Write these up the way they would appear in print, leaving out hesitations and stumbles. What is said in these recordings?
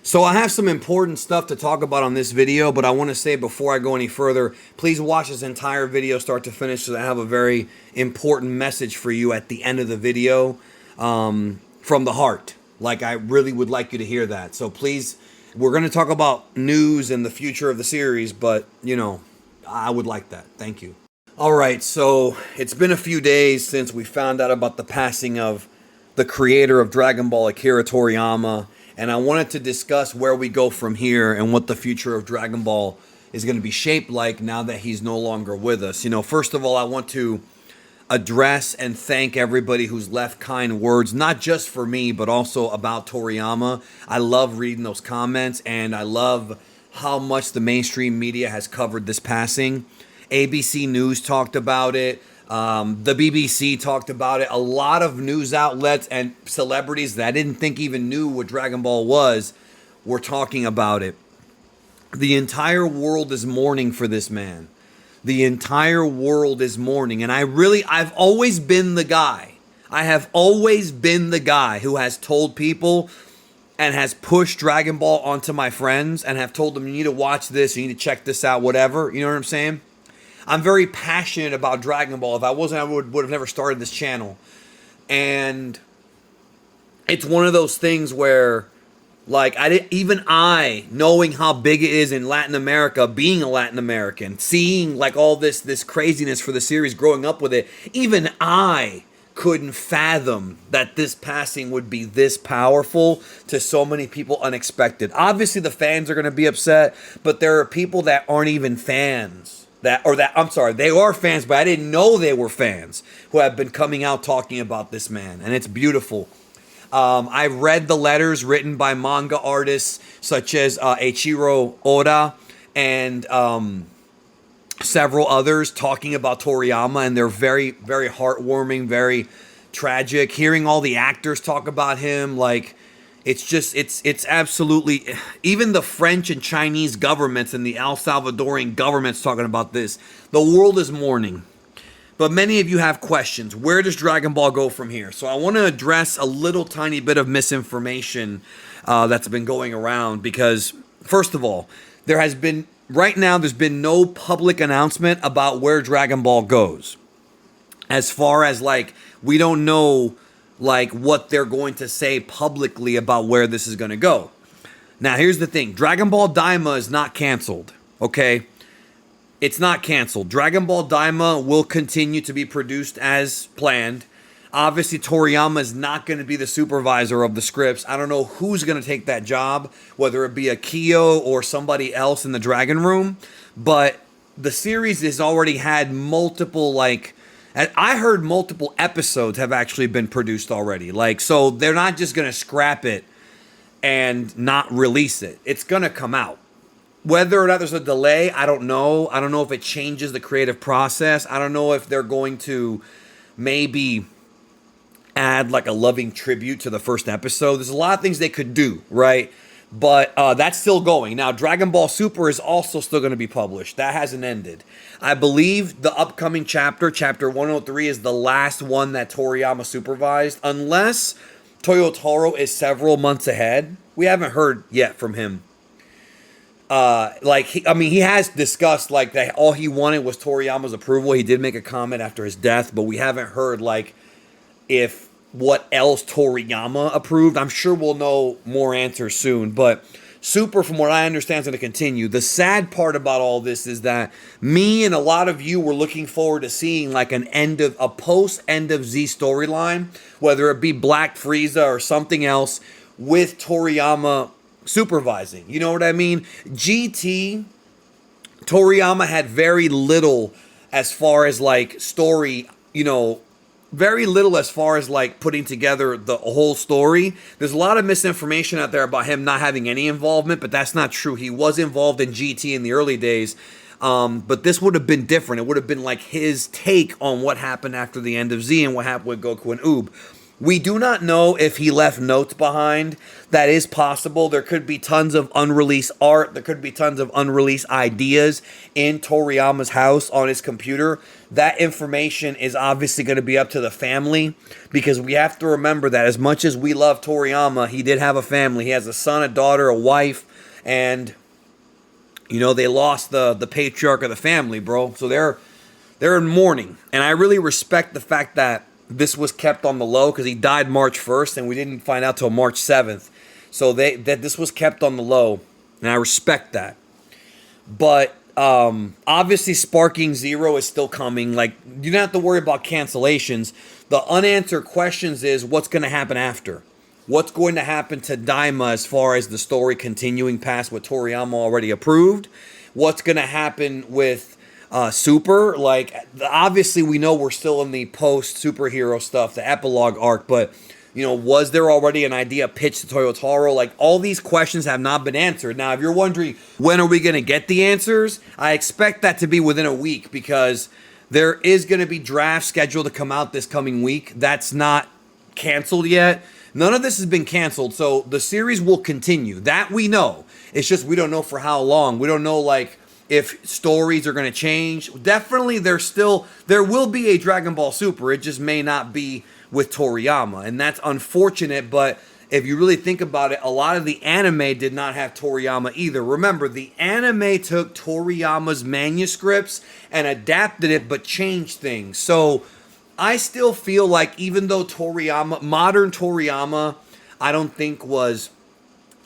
So I have some important stuff to talk about on this video, but I want to say before I go any further, please watch this entire video start to finish because I have a very important message for you at the end of the video from the heart. Like, I really would like you to hear that. So please, we're going to talk about news and the future of the series, but, you know, I would like that. Thank you. All right, so it's been a few days since we found out about the passing of the creator of Dragon Ball, Akira Toriyama, and I wanted to discuss where we go from here and what the future of Dragon Ball is going to be shaped like now that he's no longer with us. You know, first of all, I want to address and thank everybody who's left kind words, not just for me, but also about Toriyama. I love reading those comments, and I love how much the mainstream media has covered this passing. ABC News talked about it. The BBC talked about it. A lot of news outlets and celebrities that I didn't think even knew what Dragon Ball was were talking about it. The entire world is mourning for this man. The entire world is mourning. And I've always been the guy. I have always been the guy who has told people and has pushed Dragon Ball onto my friends and have told them, you need to watch this, you need to check this out, whatever. You know what I'm saying? I'm very passionate about Dragon Ball. If I wasn't, I would have never started this channel. And it's one of those things where, like, even I, knowing how big it is in Latin America, being a Latin American, seeing like all this craziness for the series, growing up with it, even I couldn't fathom that this passing would be this powerful to so many people, unexpected. Obviously, the fans are going to be upset, but there are people that aren't even fans. They are fans, but I didn't know they were fans who have been coming out talking about this man, and it's beautiful. I've read the letters written by manga artists such as Eiichiro Oda and several others talking about Toriyama, and they're very, very heartwarming, very tragic. Hearing all the actors talk about him, like, it's absolutely, even the French and Chinese governments and the El Salvadorian governments talking about this. The world is mourning. But many of you have questions. Where does Dragon Ball go from here? So I want to address a little tiny bit of misinformation that's been going around because, first of all, there's been no public announcement about where Dragon Ball goes. As far as, like, we don't know, like, what they're going to say publicly about where this is going to go. Now, here's the thing. Dragon Ball Daima is not canceled, okay? It's not canceled. Dragon Ball Daima will continue to be produced as planned. Obviously, Toriyama is not going to be the supervisor of the scripts. I don't know who's going to take that job, whether it be a Kyo or somebody else in the Dragon Room. But the series has already had multiple, like, I heard multiple episodes have actually been produced already. Like, so they're not just going to scrap it and not release it. It's going to come out. Whether or not there's a delay, I don't know. I don't know if it changes the creative process. I don't know if they're going to maybe add like a loving tribute to the first episode. There's a lot of things they could do, right? But that's still going. Now, Dragon Ball Super is also still going to be published. That hasn't ended. I believe the upcoming chapter 103, is the last one that Toriyama supervised, unless Toyotaro is several months ahead. We haven't heard yet from him. He has discussed, like, that all he wanted was Toriyama's approval. He did make a comment after his death, but we haven't heard, like, if what else Toriyama approved. I'm sure we'll know more answers soon, but Super, from what I understand, is going to continue. The sad part about all this is that me and a lot of you were looking forward to seeing like a post-end of Z storyline, whether it be Black Frieza or something else, with Toriyama supervising. You know what I mean? GT, Toriyama had very little as far as like story, very little as far as like putting together the whole story. There's a lot of misinformation out there about him not having any involvement, but that's not true. He was involved in GT in the early days, but this would have been different. It would have been like his take on what happened after the end of Z and what happened with Goku and Oob. We do not know if he left notes behind. That is possible. There could be tons of unreleased art. There could be tons of unreleased ideas in Toriyama's house on his computer. That information is obviously going to be up to the family, because we have to remember that as much as we love Toriyama, he did have a family. He has a son, a daughter, a wife, and you know, they lost the patriarch of the family, bro. So they're in mourning. And I really respect the fact that this was kept on the low, because he died March 1st and we didn't find out till March 7th. So that this was kept on the low, and I respect that. But obviously Sparking Zero is still coming. Like, you don't have to worry about cancellations. The unanswered questions is what's going to happen after. What's going to happen to Daima as far as the story continuing past what Toriyama already approved? What's going to happen with Super? Like, obviously we know we're still in the post-superhero stuff, the epilogue arc, but, you know, was there already an idea pitched to Toyotaro? Like, all these questions have not been answered. Now, if you're wondering, when are we going to get the answers? I expect that to be within a week, because there is going to be drafts scheduled to come out this coming week. That's not canceled yet. None of this has been canceled, so the series will continue. That we know. It's just we don't know for how long. We don't know, like, if stories are going to change. Definitely there will be a Dragon Ball Super. It just may not be with Toriyama, and that's unfortunate. But if you really think about it, a lot of the anime did not have Toriyama either. Remember, the anime took Toriyama's manuscripts and adapted it, but changed things. So I still feel like, even though modern Toriyama, I don't think was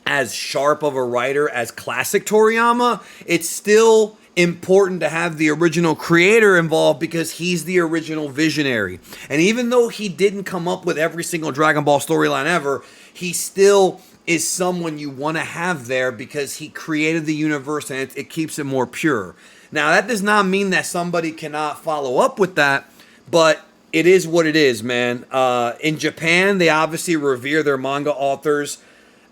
as sharp of a writer as classic Toriyama, it's still important to have the original creator involved, because he's the original visionary. And even though he didn't come up with every single Dragon Ball storyline ever, he still is someone you want to have there, because he created the universe, and it keeps it more pure. Now, that does not mean that somebody cannot follow up with that, but it is what it is, man. In Japan, they obviously revere their manga authors.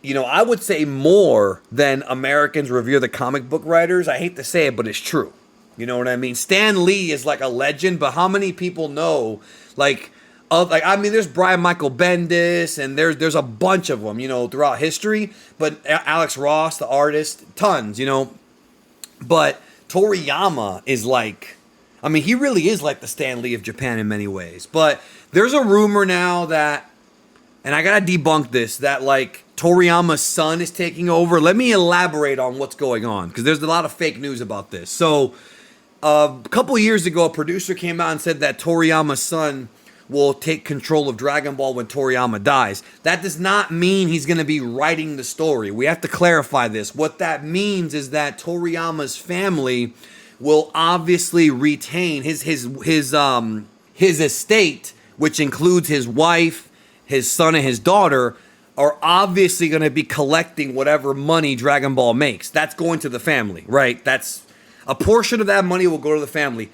You know, I would say more than Americans revere the comic book writers. I hate to say it, but it's true. You know what I mean? Stan Lee is like a legend, but how many people know, there's Brian Michael Bendis, and there's a bunch of them, you know, throughout history. But Alex Ross, the artist, tons, you know. But Toriyama is like, I mean, he really is like the Stan Lee of Japan in many ways. But there's a rumor now that, and I gotta debunk this, that like Toriyama's son is taking over. Let me elaborate on what's going on, because there's a lot of fake news about this. So a couple years ago, a producer came out and said that Toriyama's son will take control of Dragon Ball when Toriyama dies. That does not mean he's going to be writing the story. We have to clarify this. What that means is that Toriyama's family will obviously retain his estate, which includes his wife, his son, and his daughter, are obviously going to be collecting whatever money Dragon Ball makes. That's going to the family, right? That's a portion of that money will go to the family.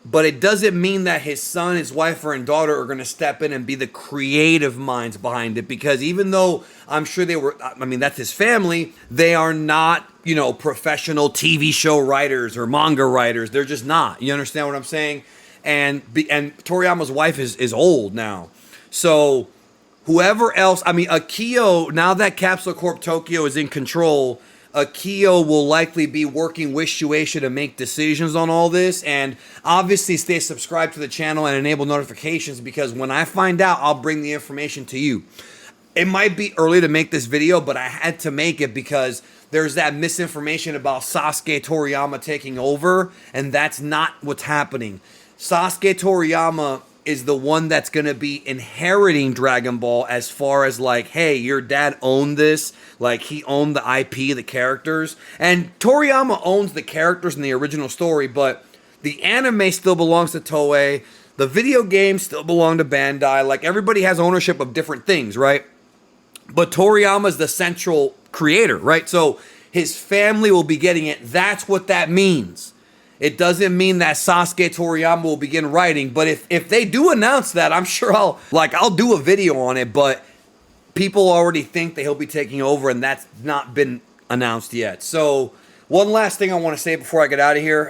But it doesn't mean that his son, his wife, or and daughter are going to step in and be the creative minds behind it. Because even though I'm sure that's his family, they are not, you know, professional TV show writers or manga writers. They're just not. You understand what I'm saying? And Toriyama's wife is old now. So whoever else, Akio, now that Capsule Corp Tokyo is in control, Akio will likely be working with Shueisha to make decisions on all this, and obviously stay subscribed to the channel and enable notifications, because when I find out, I'll bring the information to you. It might be early to make this video, but I had to make it because there's that misinformation about Sasuke Toriyama taking over, and that's not what's happening. Sasuke Toriyama is the one that's going to be inheriting Dragon Ball, as far as like, hey, your dad owned this. Like, he owned the IP, the characters. And Toriyama owns the characters in the original story, but the anime still belongs to Toei. The video games still belong to Bandai. Like, everybody has ownership of different things, right? But Toriyama's the central creator, right? So his family will be getting it. That's what that means. It doesn't mean that Sasuke Toriyama will begin writing, but if they do announce that, I'm sure I'll do a video on it, but people already think that he'll be taking over, and that's not been announced yet. So one last thing I want to say before I get out of here.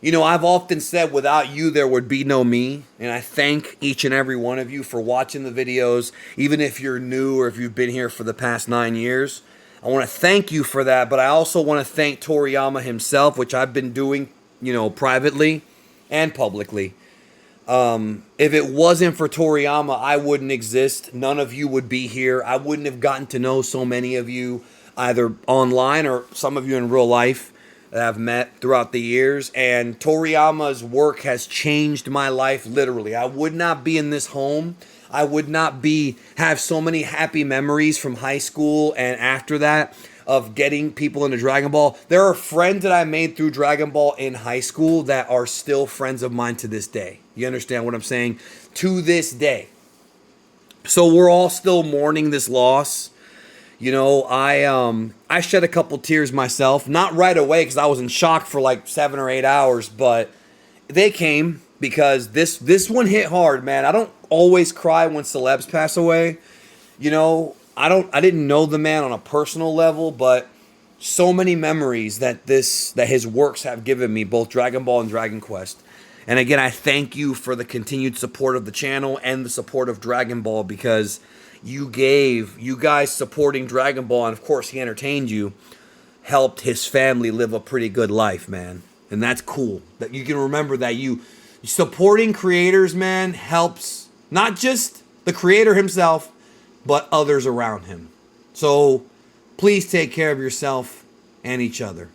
You know, I've often said without you, there would be no me. And I thank each and every one of you for watching the videos, even if you're new or if you've been here for the past 9 years. I want to thank you for that, but I also want to thank Toriyama himself, which I've been doing, you know, privately and publicly. If it wasn't for Toriyama, I wouldn't exist. None of you would be here. I wouldn't have gotten to know so many of you, either online or some of you in real life that I've met throughout the years. And Toriyama's work has changed my life, literally. I would not be in this home. I would not have so many happy memories from high school and after that of getting people into Dragon Ball. There are friends that I made through Dragon Ball in high school that are still friends of mine to this day. You understand what I'm saying? To this day. So we're all still mourning this loss. You know, I shed a couple tears myself. Not right away because I was in shock for like 7 or 8 hours, but they came because this one hit hard, man. I don't always cry when celebs pass away. You know, I didn't know the man on a personal level, but so many memories that his works have given me, both Dragon Ball and Dragon Quest. And again, I thank you for the continued support of the channel and the support of Dragon Ball, because you guys supporting Dragon Ball, and of course he entertained you, helped his family live a pretty good life, man. And that's cool. That you can remember that supporting creators, man, helps not just the creator himself, but others around him. So please take care of yourself and each other.